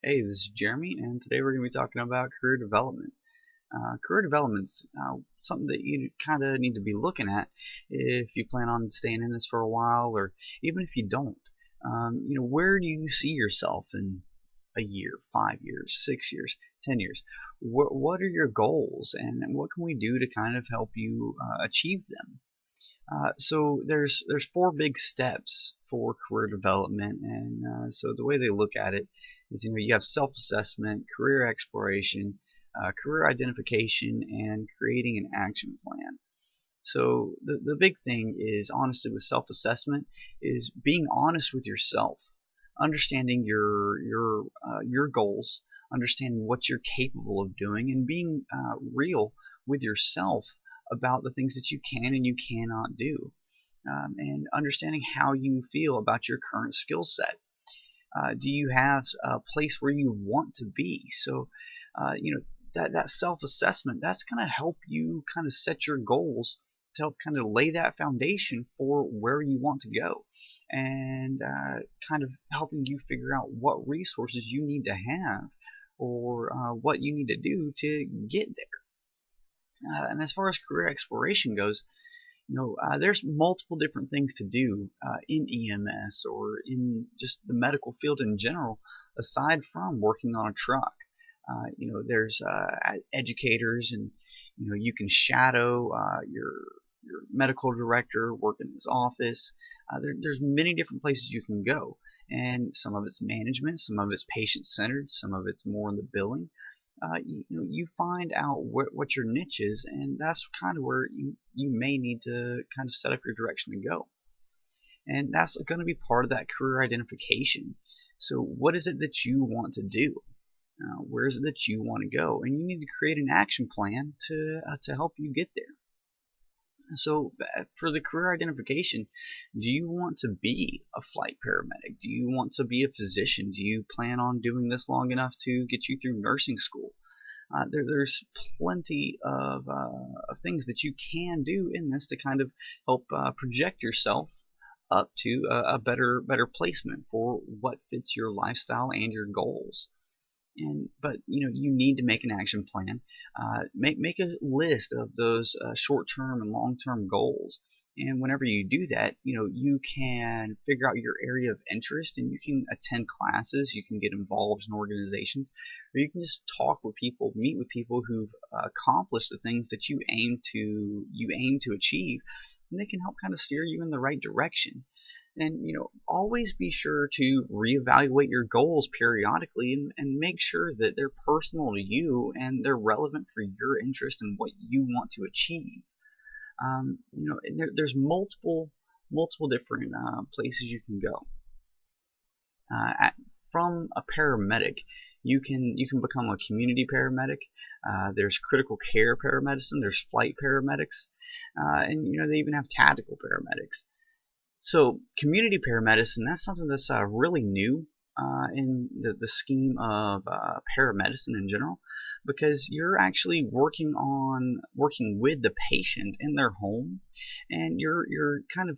Hey, this is Jeremy, and today we're going to be talking about career development. Career development's something that you kind of need to be looking at if you plan on staying in this for a while, or even if you don't. Where do you see yourself in a year, 5 years, 6 years, 10 years? What are your goals, and what can we do to kind of help you achieve them? So there's four big steps for career development, and so the way they look at it is, you have self-assessment, career exploration, career identification, and creating an action plan. So the big thing is, honestly, with self-assessment is being honest with yourself, understanding your goals, understanding what you're capable of doing, and being real with yourself about the things that you can and you cannot do, and understanding how you feel about your current skill set. Do you have a place where you want to be? So, that self-assessment, that's going to help you kind of set your goals to help kind of lay that foundation for where you want to go, and kind of helping you figure out what resources you need to have, or what you need to do to get there. And as far as career exploration goes, there's multiple different things to do in EMS or in just the medical field in general, aside from working on a truck. There's educators, and you can shadow your medical director, work in his office. There's many different places you can go, and some of it's management, some of it's patient-centered, some of it's more in the billing. You find out what your niche is, and that's kind of where you may need to kind of set up your direction to go. And that's going to be part of that career identification. So what is it that you want to do? Where is it that you want to go? And you need to create an action plan to help you get there. So for the career identification, do you want to be a flight paramedic? Do you want to be a physician? Do you plan on doing this long enough to get you through nursing school? There's plenty of things that you can do in this to kind of help project yourself up to a better placement for what fits your lifestyle and your goals. But you need to make an action plan. Make a list of those short-term and long-term goals. And whenever you do that, you can figure out your area of interest, and you can attend classes, you can get involved in organizations, or you can just talk with people, meet with people who've accomplished the things that you aim to achieve, and they can help kind of steer you in the right direction. And always be sure to reevaluate your goals periodically, and make sure that they're personal to you and they're relevant for your interest and what you want to achieve. There's multiple different places you can go. From a paramedic, you can become a community paramedic. There's critical care paramedicine. There's flight paramedics, and they even have tactical paramedics. So community paramedicine, that's something that's really new in the scheme of paramedicine in general, because you're actually working with the patient in their home, and you're kind of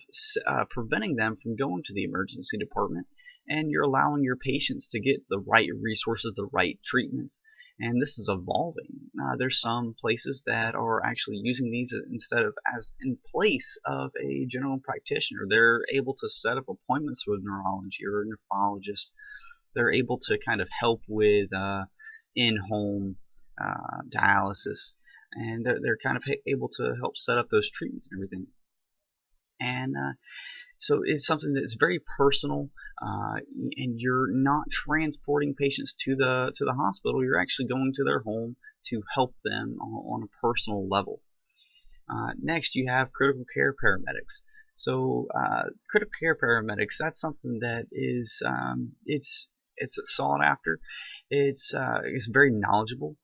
preventing them from going to the emergency department, and you're allowing your patients to get the right resources, the right treatments. And this is evolving. There's some places that are actually using these instead of as in place of a general practitioner. They're able to set up appointments with neurology or a nephrologist. They're able to kind of help with in-home dialysis, and they're kind of able to help set up those treatments and everything. And so it's something that's very personal, and you're not transporting patients to the hospital. You're actually going to their home to help them on a personal level. Next, you have critical care paramedics. So critical care paramedics, that's something that is it's sought after. It's very knowledgeable,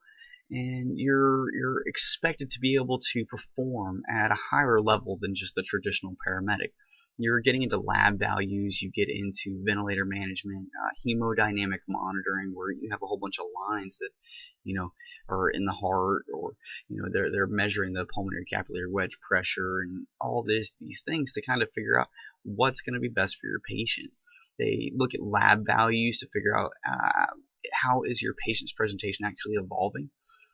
and you're expected to be able to perform at a higher level than just the traditional paramedic. You're getting into lab values, you get into ventilator management, hemodynamic monitoring, where you have a whole bunch of lines that are in the heart, or they're measuring the pulmonary capillary wedge pressure and all these things to kind of figure out what's going to be best for your patient. They look at lab values to figure out how is your patient's presentation actually evolving,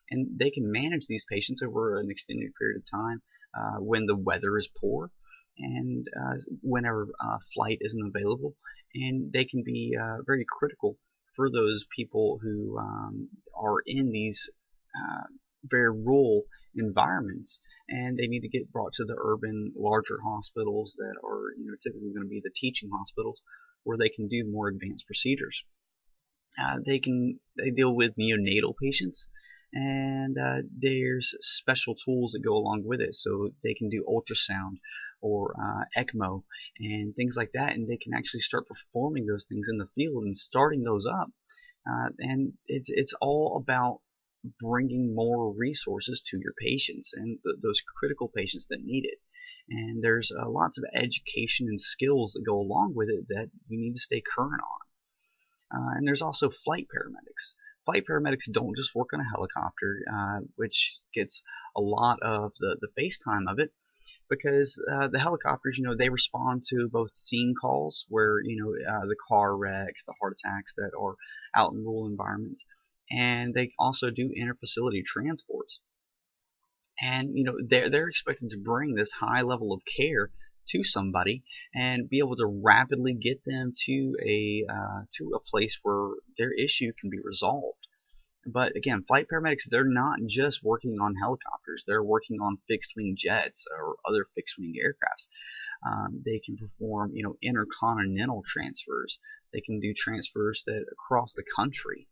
and they can manage these patients over an extended period of time when the weather is poor and whenever flight isn't available, and they can be very critical for those people who are in these very rural environments, and they need to get brought to the urban larger hospitals that are typically going to be the teaching hospitals where they can do more advanced procedures. They deal with neonatal patients, and there's special tools that go along with it, so they can do ultrasound or ECMO and things like that, and they can actually start performing those things in the field and starting those up. And it's all about bringing more resources to your patients and those critical patients that need it. And there's lots of education and skills that go along with it that you need to stay current on. And there's also flight paramedics. Flight paramedics don't just work on a helicopter, which gets a lot of the face time of it, because the helicopters, they respond to both scene calls where, the car wrecks, the heart attacks that are out in rural environments, and they also do interfacility transports. And, they're expected to bring this high level of care to somebody and be able to rapidly get them to a place where their issue can be resolved. But again, flight paramedics, they're not just working on helicopters. They're working on fixed-wing jets or other fixed-wing aircrafts. They can perform, intercontinental transfers. They can do transfers that across the country.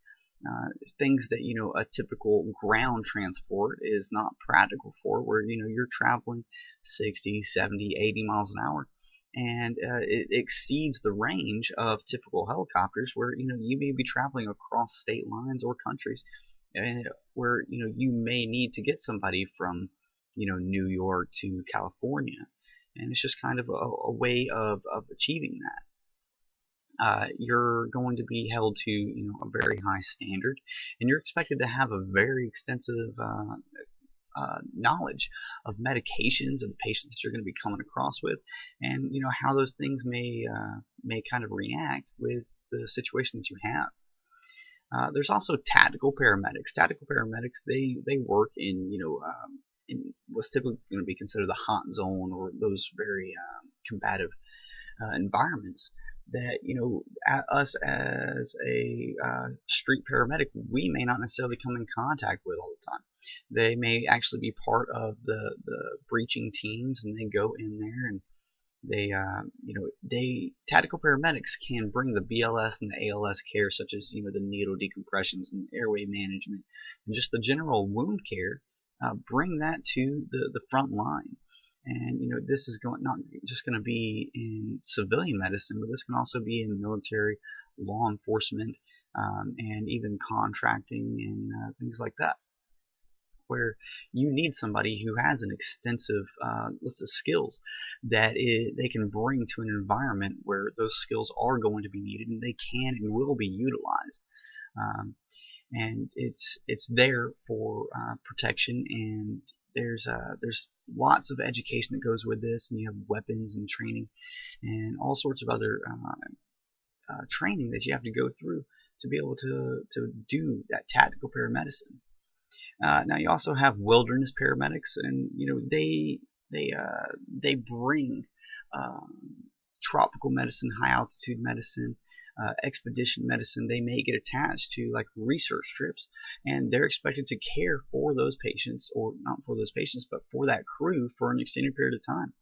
Things that, a typical ground transport is not practical for, where, you're traveling 60, 70, 80 miles an hour. And it exceeds the range of typical helicopters, where you may be traveling across state lines or countries, where you may need to get somebody from New York to California, and it's just kind of a way of achieving that. You're going to be held to a very high standard, and you're expected to have a very extensive knowledge of medications of the patients that you're going to be coming across with, and how those things may kind of react with the situation that you have. There's also tactical paramedics. Tactical paramedics, they work in in what's typically going to be considered the hot zone, or those very combative environments that us as a street paramedic, we may not necessarily come in contact with all the time. They may actually be part of the breaching teams, and they go in there and they tactical paramedics can bring the BLS and the ALS care, such as the needle decompressions and airway management and just the general wound care, bring that to the front line. And this is not just going to be in civilian medicine, but this can also be in military, law enforcement, and even contracting and things like that, where you need somebody who has an extensive list of skills that they can bring to an environment where those skills are going to be needed, and they can and will be utilized. And it's there for protection, and there's lots of education that goes with this, and you have weapons and training and all sorts of other training that you have to go through to be able to do that tactical paramedicine. Now you also have wilderness paramedics, and they bring tropical medicine, high altitude medicine, expedition medicine. They may get attached to like research trips, and they're expected to care for those patients, or not for those patients, but for that crew for an extended period of time.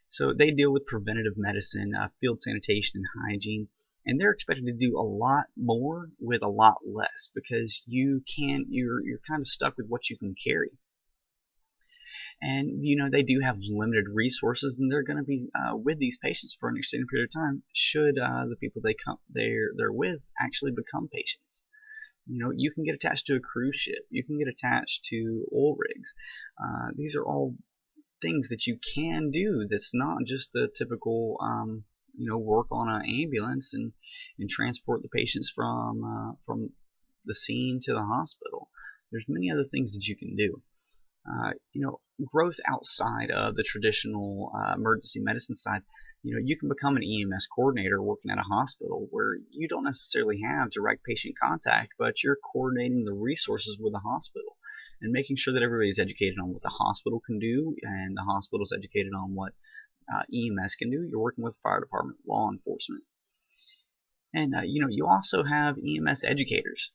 So they deal with preventative medicine, field sanitation, and hygiene, and they're expected to do a lot more with a lot less, because you're kind of stuck with what you can carry. And they do have limited resources, and they're going to be with these patients for an extended period of time should the people they're with actually become patients. You can get attached to a cruise ship, you can get attached to oil rigs. These are all things that you can do that's not just the typical work on an ambulance and transport the patients from the scene to the hospital. There's many other things that you can do. growth outside of the traditional emergency medicine side. You can become an EMS coordinator working at a hospital where you don't necessarily have direct patient contact, but you're coordinating the resources with the hospital and making sure that everybody's educated on what the hospital can do and the hospital's educated on what EMS can do. You're working with fire department, law enforcement. And you also have EMS educators.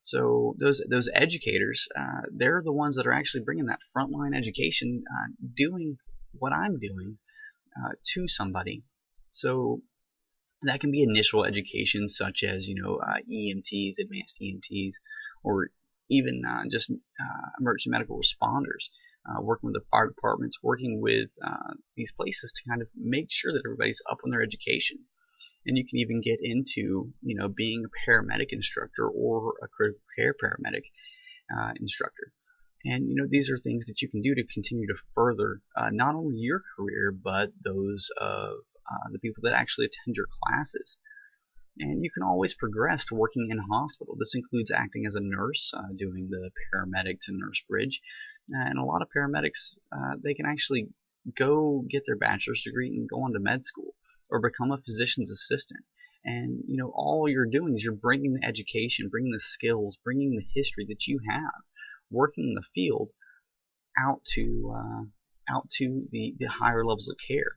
So those educators, they're the ones that are actually bringing that frontline education, doing what I'm doing to somebody. So that can be initial education, such as EMTs, advanced EMTs, or even just emergency medical responders, working with the fire departments, working with these places to kind of make sure that everybody's up on their education. And you can even get into being a paramedic instructor or a critical care paramedic instructor. And these are things that you can do to continue to further not only your career but those of the people that actually attend your classes. And you can always progress to working in a hospital. This includes acting as a nurse, doing the paramedic to nurse bridge. And a lot of paramedics, they can actually go get their bachelor's degree and go on to med school or become a physician's assistant. And all you're doing is you're bringing the education, bringing the skills, bringing the history that you have working in the field out to the higher levels of care.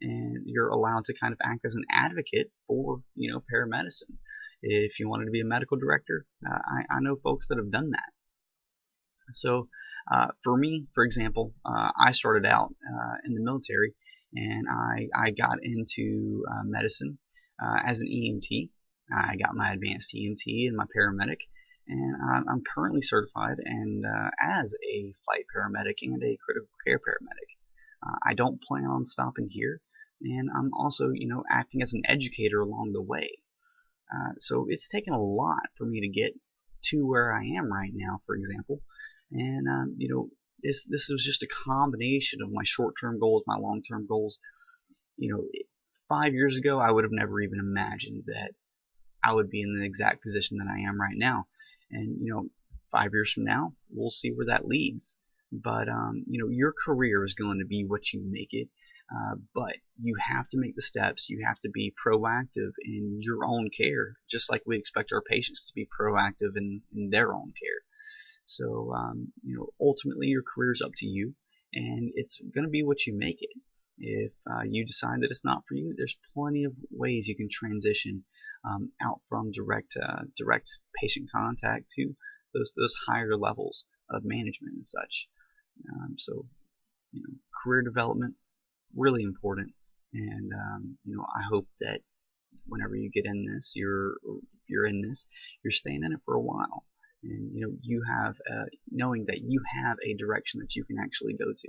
And you're allowed to kind of act as an advocate for paramedicine. If you wanted to be a medical director, I know folks that have done that. So for me, for example, I started out in the military, and I got into medicine as an EMT. I got my advanced EMT and my paramedic, and I'm currently certified and as a flight paramedic and a critical care paramedic. I don't plan on stopping here, and I'm also acting as an educator along the way. So it's taken a lot for me to get to where I am right now, for example. And this was just a combination of my short-term goals, my long-term goals. 5 years ago, I would have never even imagined that I would be in the exact position that I am right now. And 5 years from now, we'll see where that leads. But your career is going to be what you make it. But you have to make the steps. You have to be proactive in your own care, just like we expect our patients to be proactive in their own care. So ultimately, your career is up to you, and it's going to be what you make it. If you decide that it's not for you, there's plenty of ways you can transition out from direct patient contact to those higher levels of management and such. So career development, really important. And I hope that whenever you get in this, you're staying in it for a while. And you have knowing that you have a direction that you can actually go to.